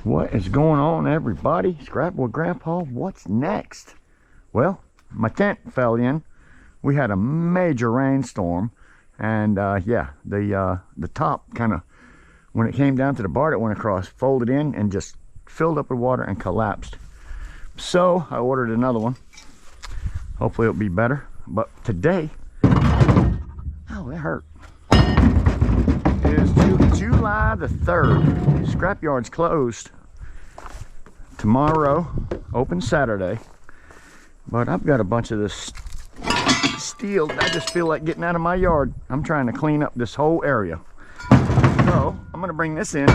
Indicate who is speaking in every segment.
Speaker 1: What is going on, everybody? Scrapwood Grandpa, what's next? Well, my tent fell in. We had a major rainstorm, and yeah, the top kind of, when it came down to the bar that went across, folded in and just filled up with water and collapsed. So I ordered another one. Hopefully it'll be better. But today, oh, that hurt. It is July the 3rd. Scrapyard's closed tomorrow, open Saturday. But I've got a bunch of this steel that I just feel like getting out of my yard. I'm trying to clean up this whole area. So I'm gonna bring this in.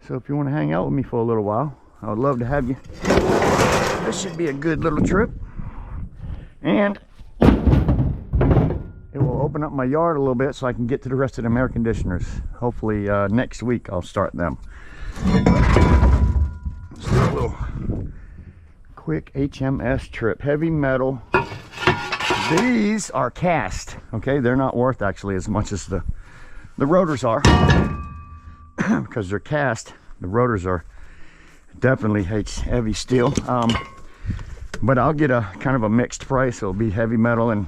Speaker 1: So if you want to hang out with me for a little while, I would love to have you. This should be a good little trip. And it will open up my yard a little bit so I can get to the rest of the air conditioners. Hopefully next week I'll start them. Let's do a little quick HMS trip. Heavy metal. These are cast. Okay, they're not worth actually as much as the rotors are. Because they're cast. The rotors are definitely heavy steel. But I'll get a kind of a mixed price. It'll be heavy metal and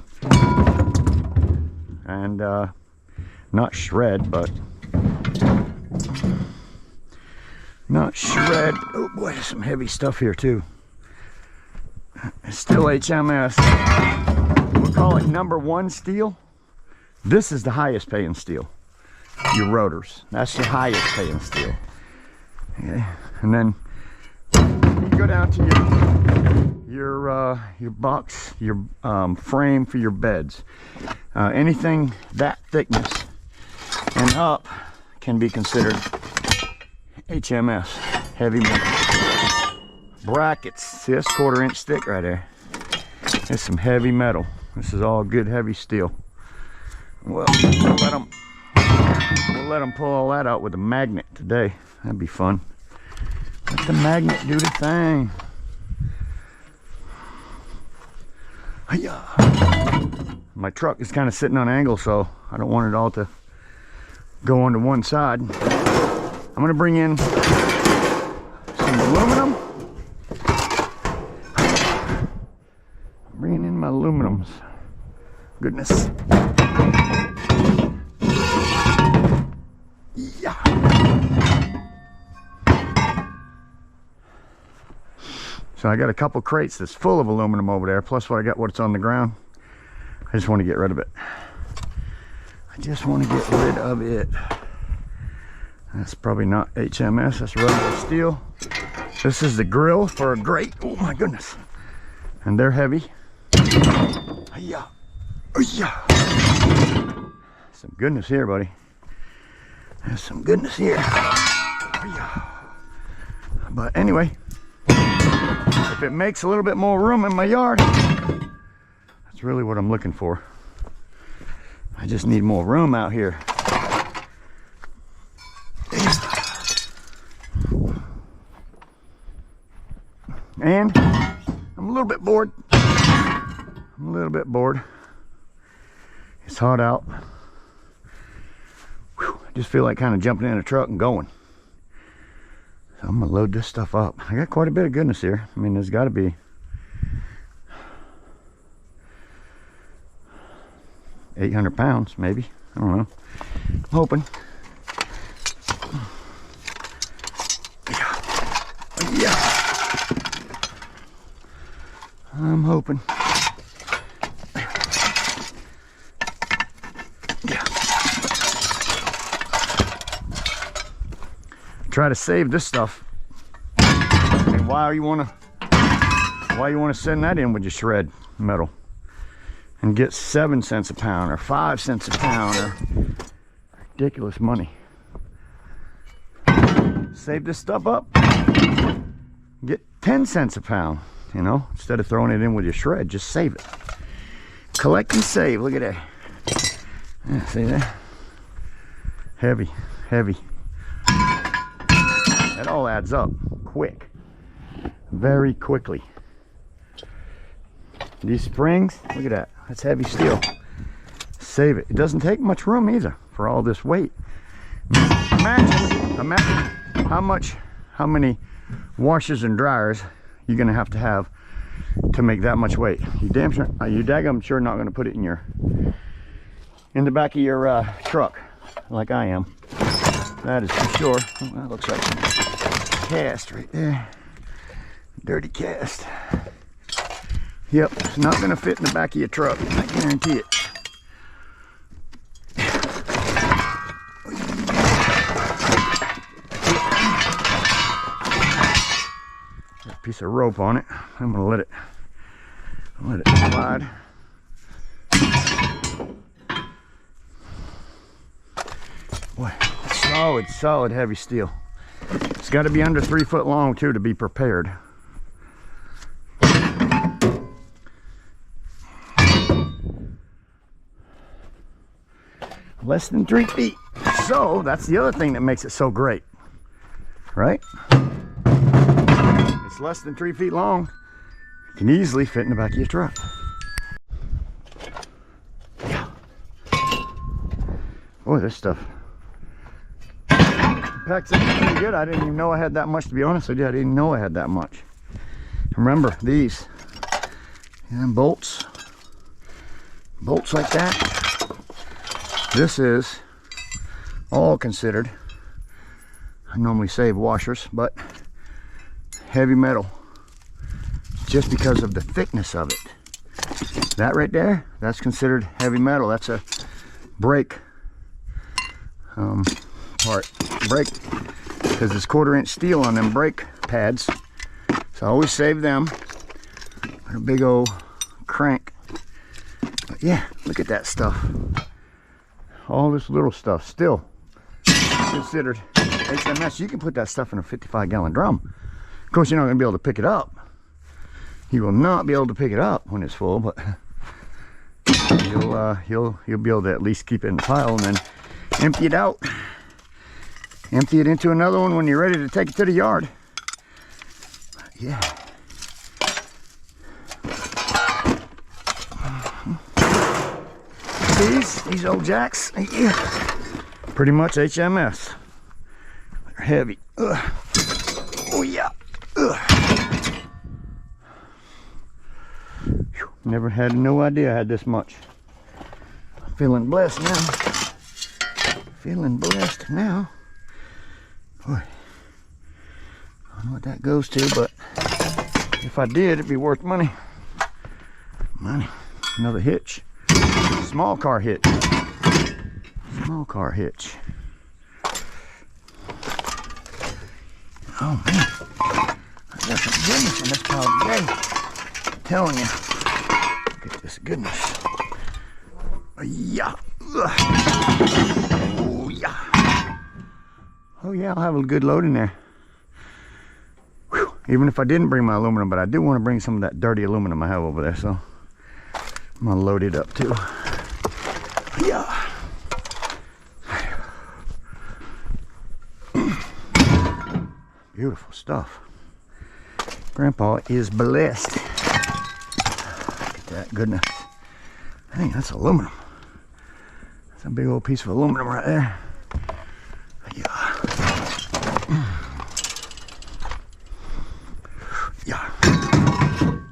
Speaker 1: not shred, but not shred. Oh boy, there's some heavy stuff here too. It's still HMS. We'll call it #1 steel. This is the highest paying steel. Your rotors, that's your highest paying steel. Okay. And then you go down to your box, your frame for your beds. Anything that thickness and up can be considered HMS, heavy metal. Brackets, see, that's 1/4 inch thick right there. It's some heavy metal. This is all good heavy steel. Well, we'll let them pull all that out with a magnet today. That'd be fun. Let the magnet do the thing. Hiya. My truck is kind of sitting on an angle, so I don't want it all to go onto one side. I'm going to bring in some aluminum. Bringing in my aluminums. Goodness. Yeah. So I got a couple crates that's full of aluminum over there, plus what I got what's on the ground. I just want to get rid of it. I just want to get rid of it. That's probably not HMS, that's Rotors steel. This is the grill for a grate. Oh my goodness. And they're heavy. Yeah. Yeah. Some goodness here, buddy. There's some goodness here. But anyway, if it makes a little bit more room in my yard, that's really what I'm looking for. I just need more room out here. And I'm a little bit bored. I'm a little bit bored. It's hot out. Whew, I just feel like kind of jumping in a truck and going. So I'm gonna load this stuff up. I got quite a bit of goodness here. I mean, there's got to be 800 pounds, maybe. I don't know. I'm hoping. Yeah. I'm hoping. Yeah. Try to save this stuff. I mean, why you wanna send that in with your shred metal and get 7 cents a pound or 5 cents a pound or ridiculous money? Save this stuff up. Get 10 cents a pound. You know, instead of throwing it in with your shred, just save it. Collect and save. Look at that. Yeah, see that? Heavy, heavy. That all adds up quick, very quickly. These springs, look at that. That's heavy steel. Save it. It doesn't take much room either. for all this weight. Imagine how many washers and dryers you're gonna have to make that much weight. You daggum sure not gonna put it in the back of your truck like I am. That is for sure. Oh, that looks like some cast right there. Dirty cast. Yep, it's not gonna fit in the back of your truck, I guarantee it. Piece of rope on it. I'm gonna let it slide. Boy, solid heavy steel. It's got to be under 3 foot long too to be prepared. Less than 3 feet. So that's the other thing that makes it so great, right? It's less than 3 feet long. You can easily fit in the back of your truck. Boy, this stuff packs up pretty good. I didn't even know I had that much, to be honest with you. I didn't know I had that much. Remember these and bolts like that. This is all considered, I normally save washers, but heavy metal, just because of the thickness of it. That right there, that's considered heavy metal. That's a brake brake, because it's 1/4-inch steel on them brake pads, so I always save them. A big old crank. But yeah, look at that stuff. All this little stuff still considered HMS. You can put that stuff in a 55-gallon drum. Of course, you're not going to be able to pick it up. You will not be able to pick it up when it's full, but you'll be able to at least keep it in the pile and then empty it out. Empty it into another one when you're ready to take it to the yard. Yeah. These old jacks, yeah, pretty much HMS. They're heavy. Ugh. Oh yeah. Ugh. Never had no idea I had this much. Feeling blessed now. Feeling blessed now. Boy, I don't know what that goes to, but if I did, it'd be worth money. Money. Another hitch. Small car hitch. Small car hitch. Oh man, I got some goodness in this pile today. I'm telling you. Look at this goodness. Yeah. Oh yeah. Oh yeah, I'll have a good load in there. Whew. Even if I didn't bring my aluminum, but I do want to bring some of that dirty aluminum I have over there, so I'm gonna load it up too. Yeah. Beautiful stuff. Grandpa is blessed. Look at that goodness. Dang, that's aluminum. That's a big old piece of aluminum right there. Yeah. Yeah.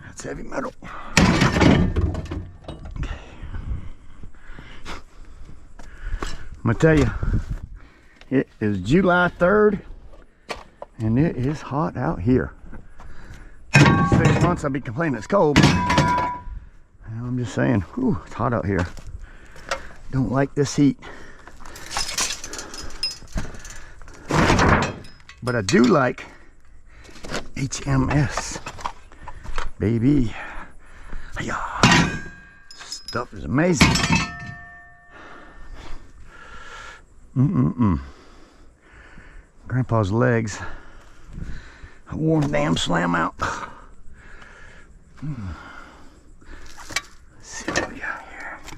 Speaker 1: That's heavy metal. Okay. I'm gonna tell you, it is July 3rd and it is hot out here. 6 months I'll be complaining it's cold. I'm just saying, whew, it's hot out here. Don't like this heat. But I do like HMS, baby. Yeah. Stuff is amazing. Grandpa's legs, I wore them damn slam out. Let's see what we got here. I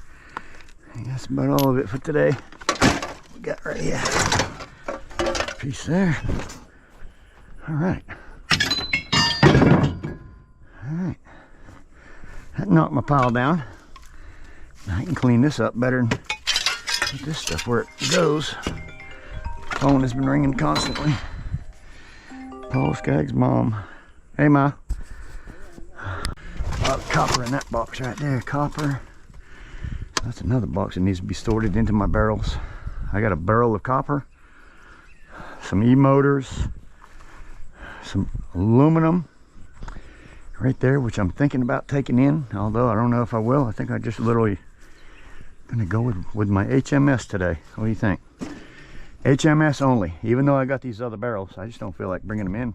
Speaker 1: think that's about all of it for today. We got right here. Piece there. All right. That knocked my pile down. I can clean this up better than Put this stuff where it goes. Phone has been ringing constantly. Paul Skaggs' mom. Hey, Ma. Copper in that box right there. Copper. That's another box that needs to be sorted into my barrels. I got a barrel of copper, some E-motors, some aluminum right there, which I'm thinking about taking in, although I don't know if I will. I think I just literally gonna go with my HMS today. What do you think? HMS only, even though I got these other barrels. I just don't feel like bringing them in.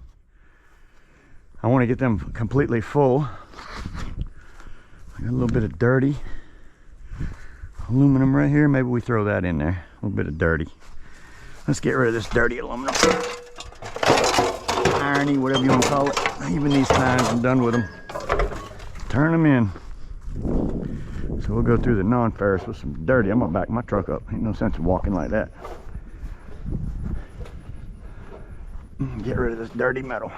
Speaker 1: I want to get them completely full. I got a little bit of dirty aluminum right here. Maybe we throw that in there. A little bit of dirty. Let's get rid of this dirty aluminum. Irony, whatever you want to call it. Even these tines, I'm done with them. Turn them in. So we'll go through the non-ferrous with some dirty. I'm gonna back my truck up. Ain't no sense of walking like that. Get rid of this dirty metal.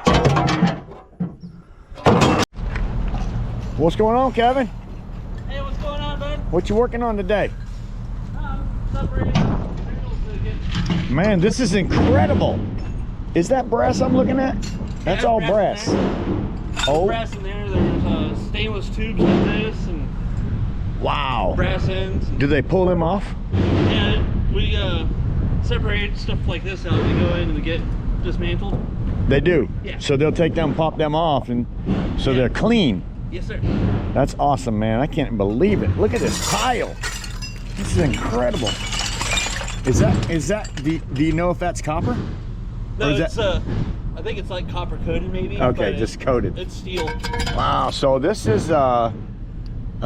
Speaker 1: What's going on, Kevin?
Speaker 2: Hey, what's going on, bud?
Speaker 1: What you working on today? Man, this is incredible. Is that brass I'm looking at? That's all brass. Oh,
Speaker 2: brass in there. There's stainless tubes in this and
Speaker 1: wow.
Speaker 2: Brass ends.
Speaker 1: Do they pull them off?
Speaker 2: Yeah, we separate stuff like this out. They go in and they get dismantled.
Speaker 1: They do?
Speaker 2: Yeah.
Speaker 1: So they'll take them, pop them off, and so they're clean.
Speaker 2: Yes, sir.
Speaker 1: That's awesome, man. I can't believe it. Look at this pile. This is incredible. Is that do you know if that's copper?
Speaker 2: No, it's I think it's like copper coated maybe.
Speaker 1: Okay, just coated.
Speaker 2: It's steel.
Speaker 1: Wow, so this is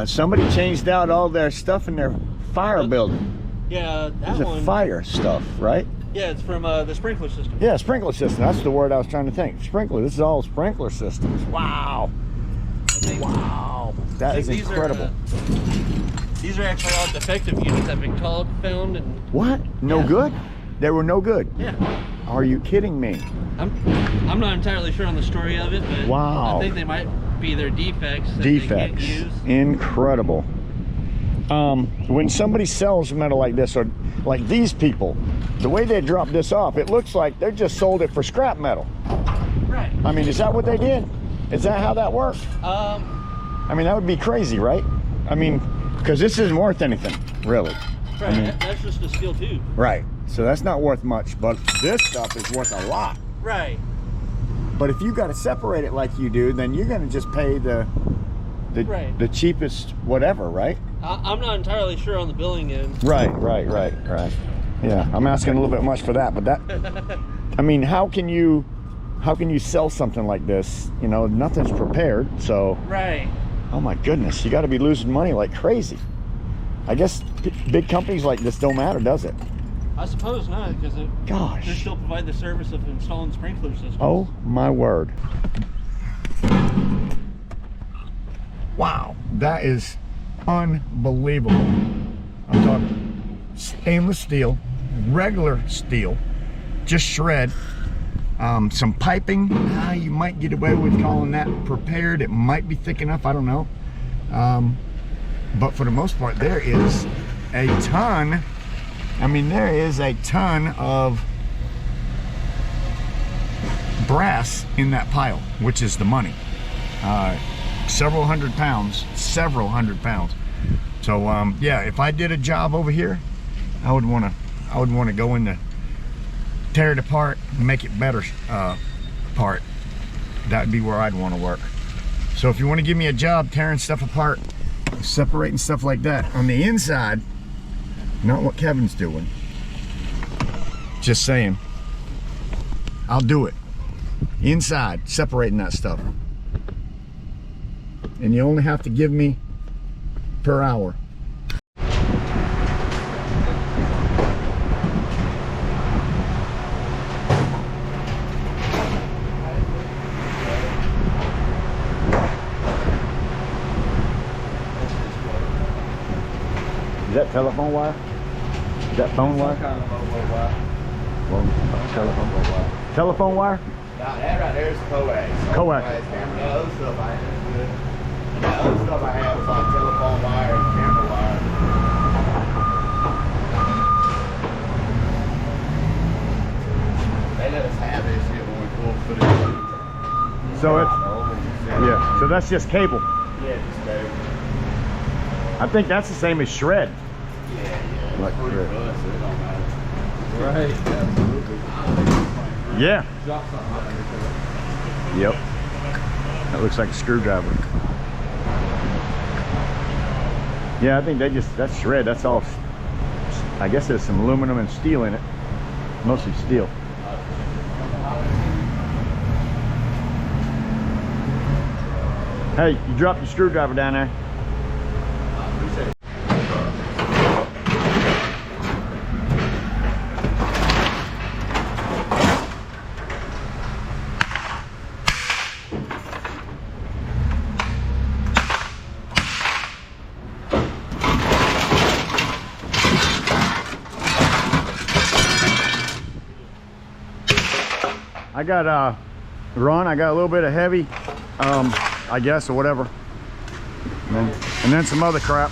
Speaker 1: somebody changed out all their stuff in their fire building.
Speaker 2: Yeah, that
Speaker 1: This
Speaker 2: one.
Speaker 1: is fire stuff, right?
Speaker 2: Yeah, it's from the sprinkler system.
Speaker 1: Yeah, sprinkler system. That's the word I was trying to think. Sprinkler. This is all sprinkler systems. Wow. Wow. That is incredible.
Speaker 2: These are actually all defective units that McTodd found. And
Speaker 1: what? No good? They were no good?
Speaker 2: Yeah.
Speaker 1: Are you kidding me?
Speaker 2: I'm not entirely sure on the story of it, but
Speaker 1: wow.
Speaker 2: I think they might be their defects that
Speaker 1: defects.
Speaker 2: They can't use.
Speaker 1: Incredible. When somebody sells metal like this, or like these people, the way they drop this off, it looks like they just sold it for scrap metal.
Speaker 2: Right.
Speaker 1: I mean, is that what they did? Is that how that worked?
Speaker 2: I
Speaker 1: mean, that would be crazy, right? I mean, because this isn't worth anything, really.
Speaker 2: Right, I mean, that's just a steel tube.
Speaker 1: Right, so that's not worth much, but this stuff is worth a lot.
Speaker 2: Right.
Speaker 1: But if you got to separate it like you do, then you're going to just pay the cheapest whatever, right?
Speaker 2: I'm not entirely sure on the billing end.
Speaker 1: Right. Yeah, I'm asking a little bit much for that, but that, I mean, how can you sell something like this? You know, nothing's prepared, so.
Speaker 2: Right.
Speaker 1: Oh my goodness, you got to be losing money like crazy. I guess big companies like this don't matter, does it?
Speaker 2: I suppose not, because they still provide the service of installing sprinkler systems.
Speaker 1: Oh my word. Wow, that is unbelievable. I'm talking stainless steel, regular steel, just shred. Some piping, you might get away with calling that prepared. It might be thick enough, I don't know. But for the most part, there is a ton, there is a ton of brass in that pile, which is the money. Several hundred pounds. So yeah, if I did a job over here, I would want to go in the tear it apart and make it better part. That'd be where I'd want to work. So if you want to give me a job tearing stuff apart, separating stuff like that on the inside, not what Kevin's doing, just saying, I'll do it. Inside, separating that stuff. And you only have to give me per hour. Is that telephone wire? Is that phone wire?
Speaker 3: Kind of low wire.
Speaker 1: Telephone wire. Telephone wire?
Speaker 3: Nah, that right there is coax.
Speaker 1: Coax.
Speaker 3: Yeah, other stuff I have is good. Yeah, other stuff I have is like telephone wire and camera wire.
Speaker 1: So it's, yeah, so that's just cable.
Speaker 3: Yeah, just cable.
Speaker 1: I think that's the same as shred.
Speaker 3: Yeah.
Speaker 1: Like
Speaker 3: Pretty
Speaker 1: shred.
Speaker 3: close, so it don't matter.
Speaker 2: Right.
Speaker 3: Absolutely.
Speaker 1: Yeah.
Speaker 3: Drop something out there.
Speaker 1: Yep. That looks like a screwdriver. Yeah, I think that's shred. That's all. I guess there's some aluminum and steel in it. Mostly steel. Hey, you dropped your screwdriver down there. I got Ron, I got a little bit of heavy, I guess, or whatever, and then some other crap.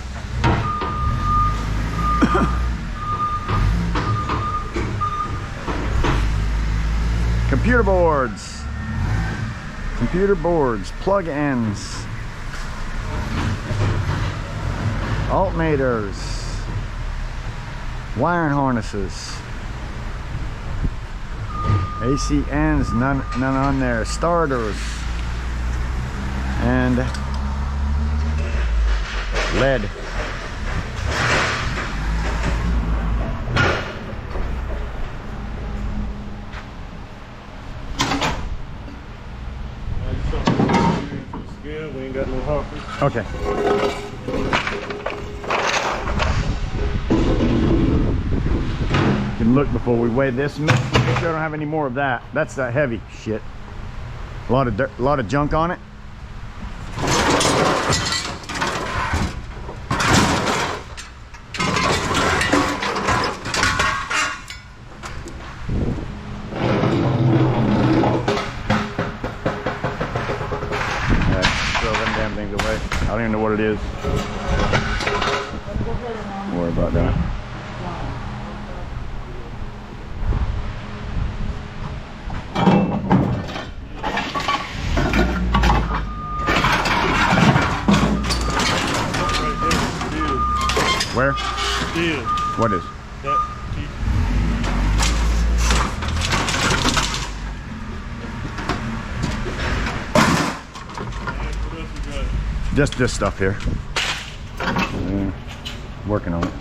Speaker 1: Computer boards, plug-ins, alternators, wiring harnesses. AC ends, none on there. Starters and lead.
Speaker 3: We ain't got no hoppers.
Speaker 1: Okay. You can look before we weigh this. Make sure I don't have any more of that. That's that heavy shit. A lot of dirt, a lot of junk on it. Throw them damn things away. I don't even know what it is. Don't worry about that. Where?
Speaker 3: Steel.
Speaker 1: What is?
Speaker 3: That
Speaker 1: Just this stuff here. Working on it.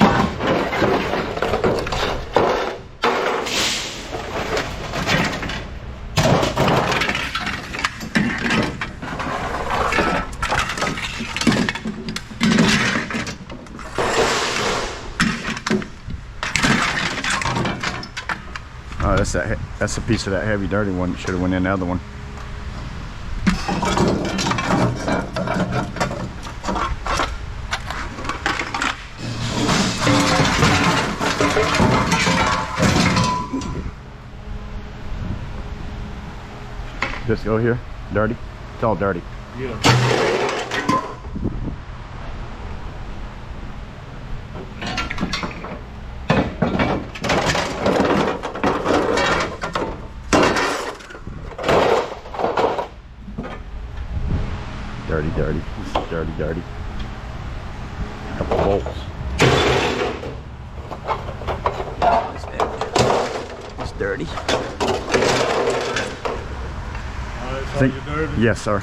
Speaker 1: Oh, that's a piece of that heavy dirty one that should have went in the other one. This go here, dirty. It's all dirty.
Speaker 3: yeah.
Speaker 1: Dirty. This is dirty. Couple bolts. It's dirty.
Speaker 3: Dirty.
Speaker 1: Yes, sir.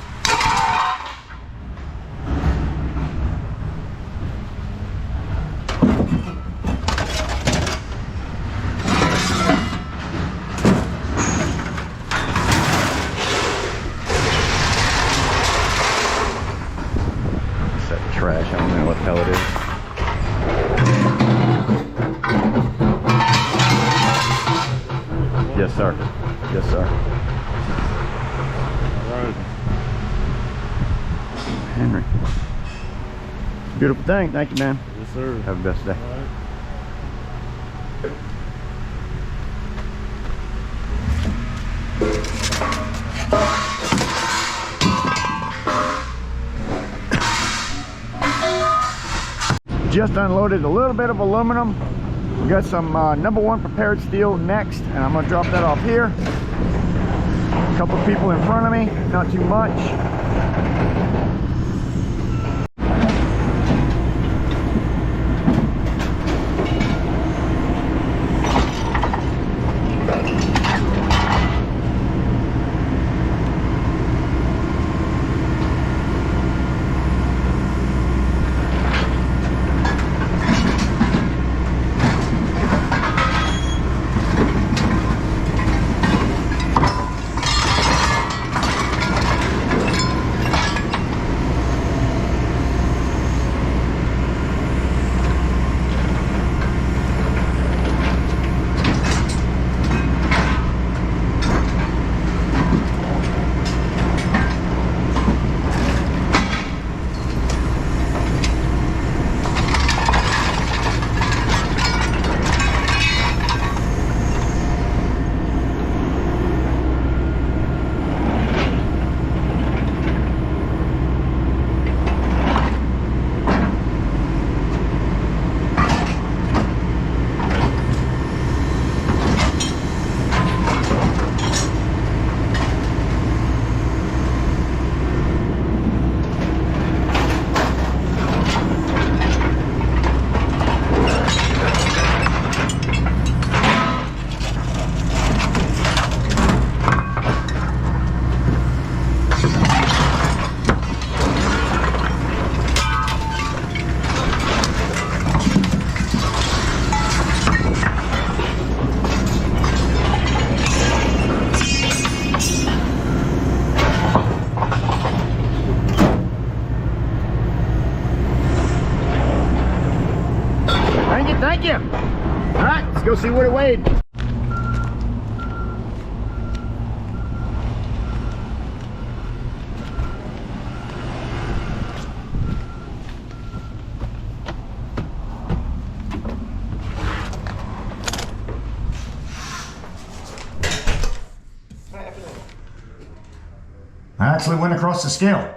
Speaker 1: Trash. I don't know what the hell it is. Yes, sir. Yes, sir.
Speaker 3: Right.
Speaker 1: Henry. Beautiful thing. Thank you, man.
Speaker 3: Yes, sir.
Speaker 1: Have the best day.
Speaker 3: All right.
Speaker 1: Just unloaded a little bit of aluminum. We got some #1 prepared steel next, and I'm gonna drop that off here. A couple people in front of me, not too much. Thank you. All right, let's go see what it weighed. I actually went across the scale.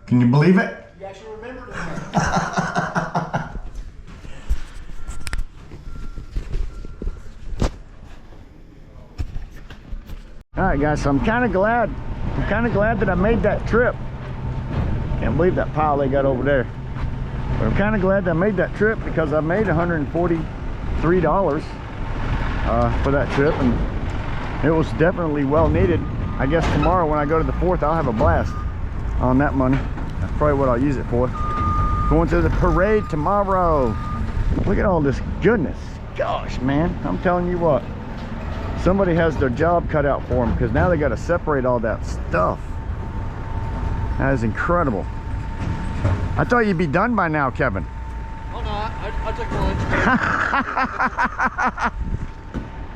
Speaker 1: Can you believe it?
Speaker 2: You actually remembered it.
Speaker 1: All right, guys, so I'm kind of glad that I made that trip. Can't believe that pile they got over there. But I'm kind of glad that I made that trip because I made $143 for that trip, and it was definitely well needed. I guess tomorrow when I go to the 4th, I'll have a blast on that money. That's probably what I'll use it for. Going to the parade tomorrow. Look at all this goodness. Gosh, man, I'm telling you what. Somebody has their job cut out for them because now they got to separate all that stuff. That is incredible. I thought you'd be done by now, Kevin.
Speaker 2: Oh no, I took lunch.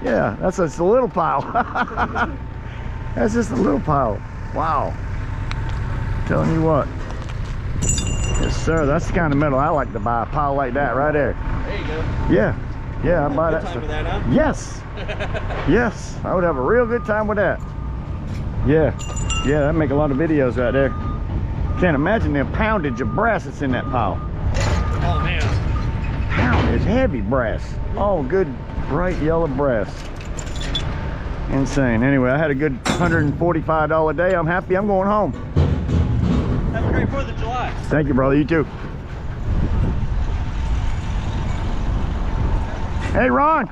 Speaker 1: Yeah, that's just a little pile. That's just a little pile. Wow. Telling you what. Yes, sir. That's the kind of metal I like to buy. A pile like that right there.
Speaker 2: There you go.
Speaker 1: Yeah. Yeah, I buy that
Speaker 2: Good time
Speaker 1: stuff.
Speaker 2: with that, huh?
Speaker 1: Yes. Yes. I would have a real good time with that. Yeah. Yeah, that'd make a lot of videos right there. Can't imagine the poundage of brass that's in that pile.
Speaker 2: Oh man.
Speaker 1: Pound is heavy brass. All good bright yellow brass. Insane. Anyway, I had a good $145 day. I'm happy. I'm going home.
Speaker 2: Have a great 4th of July.
Speaker 1: Thank you, brother. You too. Hey, Ron.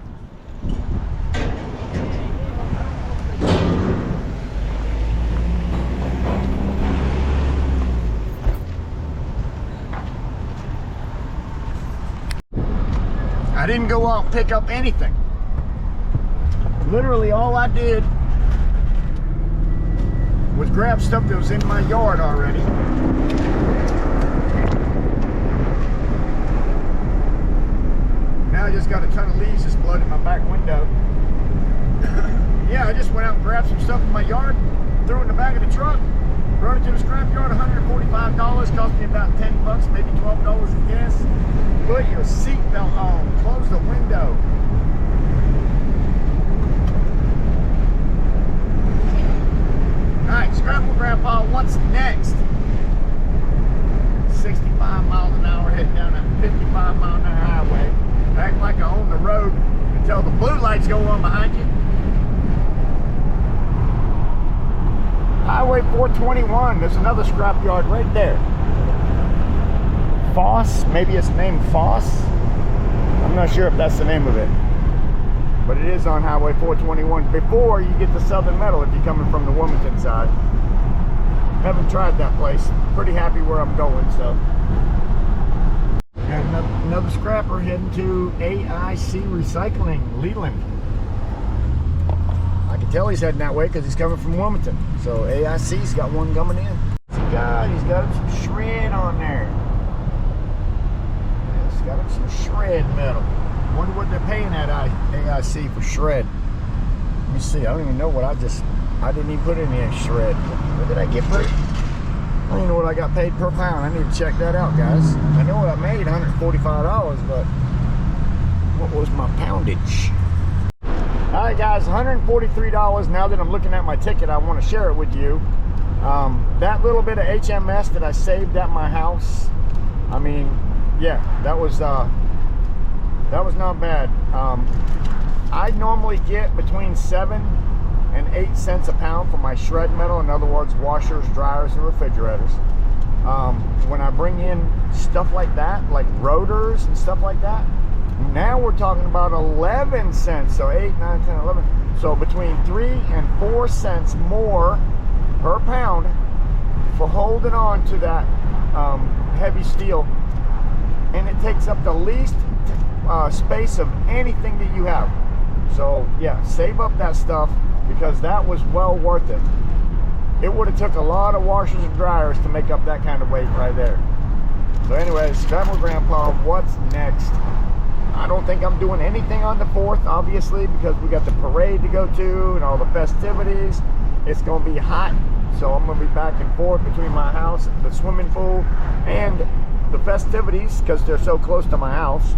Speaker 1: I didn't go out and pick up anything. Literally all I did was grab stuff that was in my yard already. Now I just got a ton of leaves just blowed in my back window. Yeah, I just went out and grabbed some stuff in my yard, threw it in the back of the truck, rode it to the scrap yard, $145, cost me about 10 bucks, maybe $12 in gas. Put your seatbelt on, close the window. Alright, Scrapple Grandpa, what's next? 65 miles an hour heading down that 55 mile an hour highway. Act like I own the road until the blue lights go on behind you. Highway 421. There's another scrapyard right there. Foss, maybe it's named Foss. I'm not sure if that's the name of it, but it is on Highway 421 before you get to Southern Metal if you're coming from the Wilmington side. Haven't tried that place. Pretty happy where I'm going, so. Got another scrapper heading to AIC Recycling, Leland. I can tell he's heading that way because he's coming from Wilmington. So AIC's got one coming in. God, he's got some shred on there. Yeah, he's got some shred metal. Wonder what they're paying at AIC for shred. Let me see. I don't even know what I didn't even put any shred. What did I get for it? I don't even know what I got paid per pound. I need to check that out, guys. I know I made $145, but what was my poundage? All right, guys, $143. Now that I'm looking at my ticket, I want to share it with you. That little bit of HMS that I saved at my house, I mean, yeah, that was not bad. I normally get between 7 and 8 cents a pound for my shred metal. In other words, washers, dryers, and refrigerators. When I bring in stuff like that, like rotors and stuff like that, now we're talking about 11 cents. So 8, 9, 10, 11. So between 3 and 4 cents more per pound for holding on to that heavy steel. And it takes up the least space of anything that you have. So yeah, save up that stuff because that was well worth it. It would have took a lot of washers and dryers to make up that kind of weight right there. So anyways, Scrap with Grandpa, what's next? I don't think I'm doing anything on the 4th, obviously, because we got the parade to go to and all the festivities. It's going to be hot, so I'm going to be back and forth between my house, the swimming pool, and the festivities because they're so close to my house.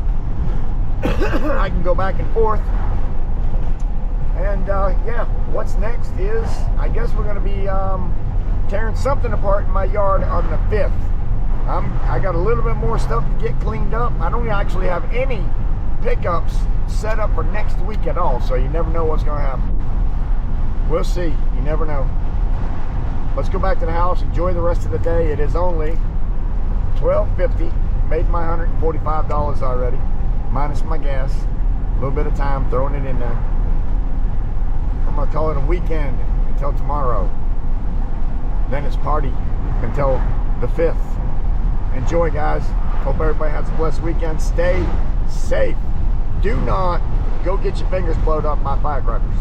Speaker 1: I can go back and forth. And yeah, what's next is, I guess we're going to be tearing something apart in my yard on the 5th. I got a little bit more stuff to get cleaned up. I don't actually have any pickups set up for next week at all, so you never know what's going to happen. We'll see. You never know. Let's go back to the house, enjoy the rest of the day. It is only $12.50. Made my $145 already, minus my gas. A little bit of time throwing it in there. I'm going to call it a weekend until tomorrow. Then it's party until the 5th. Enjoy, guys. Hope everybody has a blessed weekend. Stay safe. Do not go get your fingers blowed up by firecrackers.